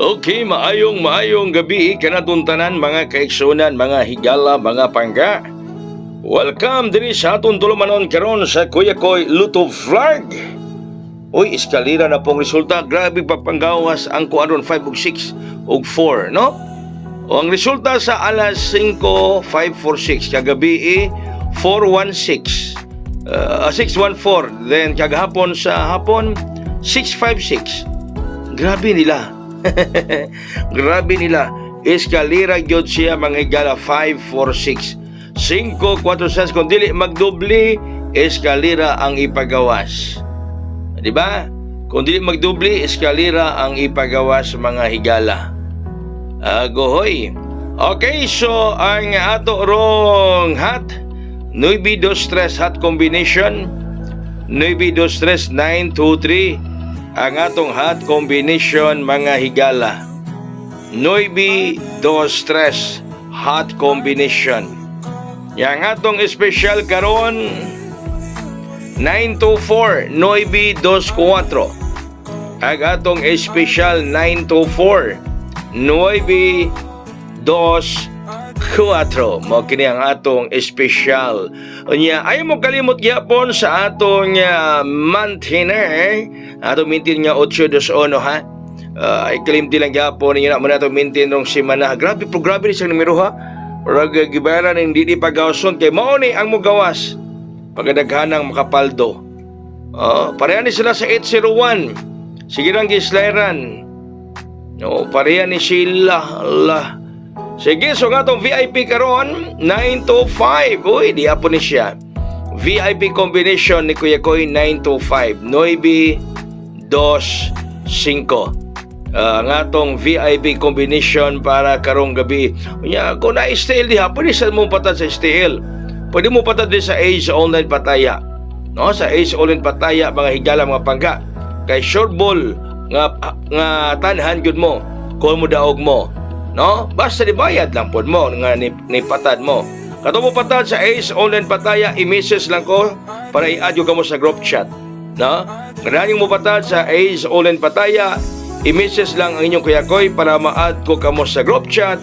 Okay, maayong gabi kanatong tanan mga kaigsunan, mga higala, mga pangga. Welcome diri sa atong tulumanon karon sa Kuya Koy Luto Vlog. Uy, eskalira na pong resulta. Grabe papanggawas ang kuadron 5 ug 6 ug 4, no? O ang resulta sa alas 5:546 kagabi 416. 614. Then kagahapon sa hapon 656. Grabe nila. Grabe nila. Eskalira gyud siya mga higala 546. 546 kung dili magdubli, eskalira ang ipagawas. Di ba? Kung dili magdubli, eskalira ang ipagawas mga higala. Agohoy. Okay, so ang ato rong hot 9-2-3 hot combination. 9-2-3 9-2-3 ang atong hot combination mga higala. 9-2-3 hot combination. Yang atong special karon 9-2-4 9-2-4. Ang atong special 9-2-4 9-2-4 mo kini ang atong special. Unya ay mo kalimot gyapon sa atong maintainer. Atong maintain nga 8-2-1 ha. Ay kalimti lang gyapon niya na atong maintain rong semana. Grabe ni sa numero ha. Raga gibayaran hindi di pagawson kay mao ni ang mogawas. Pagdaghanang makapaldo. Pareha ni sila sa 801. Sige lang gislairan. No, pareha ni sila. Allah. Sige, so nga itong VIP karon 9-2-5. Uy, di apo ni siya. VIP combination ni Kuya Koy 9-2-5 9-2-5. Ang atong VIP combination para karong gabi. Kung na-stale di ha, pwede sa mong patad sa stale. Pwede mo patad din sa Ace Online Pataya. No, sa Ace Online Pataya, mga higala, mga pangga. Kay short ball nga tanhan gyud mo. Kung mo daog mo. No? Basta dibayad lang pod mo nga ni patad mo. Kato mo patad sa Ace Online Pataya, i-message lang ko para i-add ka mo sa group chat. No? Ngananing mo patad sa Ace Online Pataya, i-message lang ang inyong Kuya Koy para ma-add ko kamo sa group chat.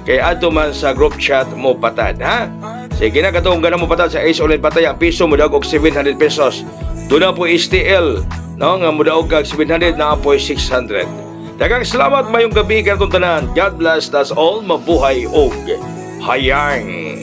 Kaya add man sa group chat mo patad, ha? Sige na, katong ganang mo patad sa Ace Online Pataya, ang piso mo daog og 700 pesos. Doon na po STL, no? Nga mo daog kag 700 na po 600. Daghang salamat mayong gabi kanatong tanan. God bless us all. Mabuhay og hayang.